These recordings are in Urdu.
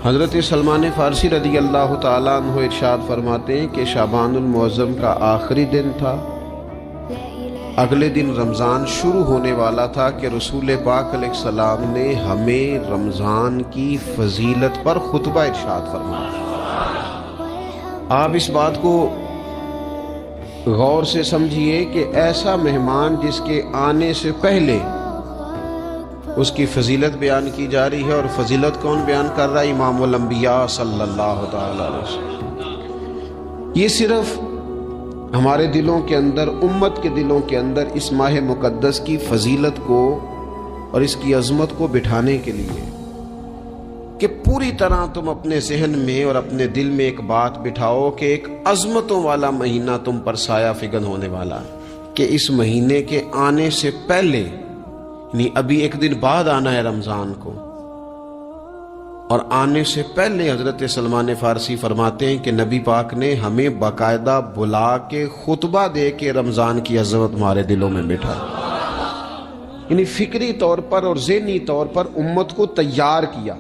حضرت سلمان فارسی رضی اللہ تعالیٰ عنہ ارشاد فرماتے ہیں کہ شعبان المعظم کا آخری دن تھا، اگلے دن رمضان شروع ہونے والا تھا کہ رسول پاک علیہ السلام نے ہمیں رمضان کی فضیلت پر خطبہ ارشاد فرمایا۔ آپ اس بات کو غور سے سمجھیے کہ ایسا مہمان جس کے آنے سے پہلے اس کی فضیلت بیان کی جا رہی ہے، اور فضیلت کون بیان کر رہا ہے؟ امام الانبیاء صلی اللہ تعالی علیہ وسلم۔ یہ صرف ہمارے دلوں کے اندر، امت کے دلوں کے اندر اس ماہ مقدس کی فضیلت کو اور اس کی عظمت کو بٹھانے کے لیے کہ پوری طرح تم اپنے ذہن میں اور اپنے دل میں ایک بات بٹھاؤ کہ ایک عظمتوں والا مہینہ تم پر سایہ فگن ہونے والا ہے، کہ اس مہینے کے آنے سے پہلے، یعنی ابھی ایک دن بعد آنا ہے رمضان کو، اور آنے سے پہلے حضرت سلمان فارسی فرماتے ہیں کہ نبی پاک نے ہمیں باقاعدہ بلا کے خطبہ دے کے رمضان کی عظمت ہمارے دلوں میں بٹھا، یعنی فکری طور پر اور ذہنی طور پر امت کو تیار کیا۔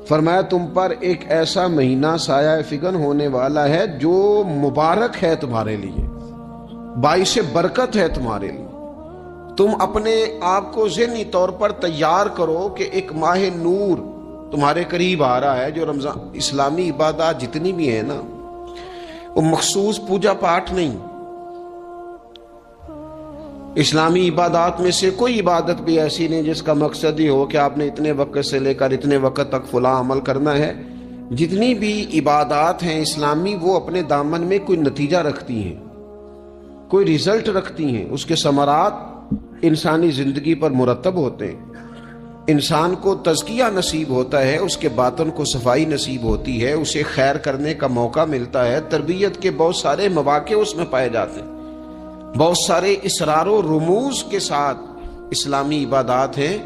فرمایا تم پر ایک ایسا مہینہ سایہ فگن ہونے والا ہے جو مبارک ہے تمہارے لیے، باعث برکت ہے تمہارے لیے۔ تم اپنے آپ کو ذہنی طور پر تیار کرو کہ ایک ماہ نور تمہارے قریب آ رہا ہے۔ جو رمضان، اسلامی عبادات جتنی بھی ہیں نا، وہ مخصوص پوجا پاٹ نہیں، اسلامی عبادات میں سے کوئی عبادت بھی ایسی نہیں جس کا مقصد ہی ہو کہ آپ نے اتنے وقت سے لے کر اتنے وقت تک فلاں عمل کرنا ہے۔ جتنی بھی عبادات ہیں اسلامی، وہ اپنے دامن میں کوئی نتیجہ رکھتی ہیں، کوئی رزلٹ رکھتی ہیں، اس کے ثمرات انسانی زندگی پر مرتب ہوتے ہیں۔ انسان کو تزکیہ نصیب ہوتا ہے، اس کے باطن کو صفائی نصیب ہوتی ہے، اسے خیر کرنے کا موقع ملتا ہے، تربیت کے بہت سارے مواقع اس میں پائے جاتے ہیں، بہت سارے اسرار و رموز کے ساتھ اسلامی عبادات ہیں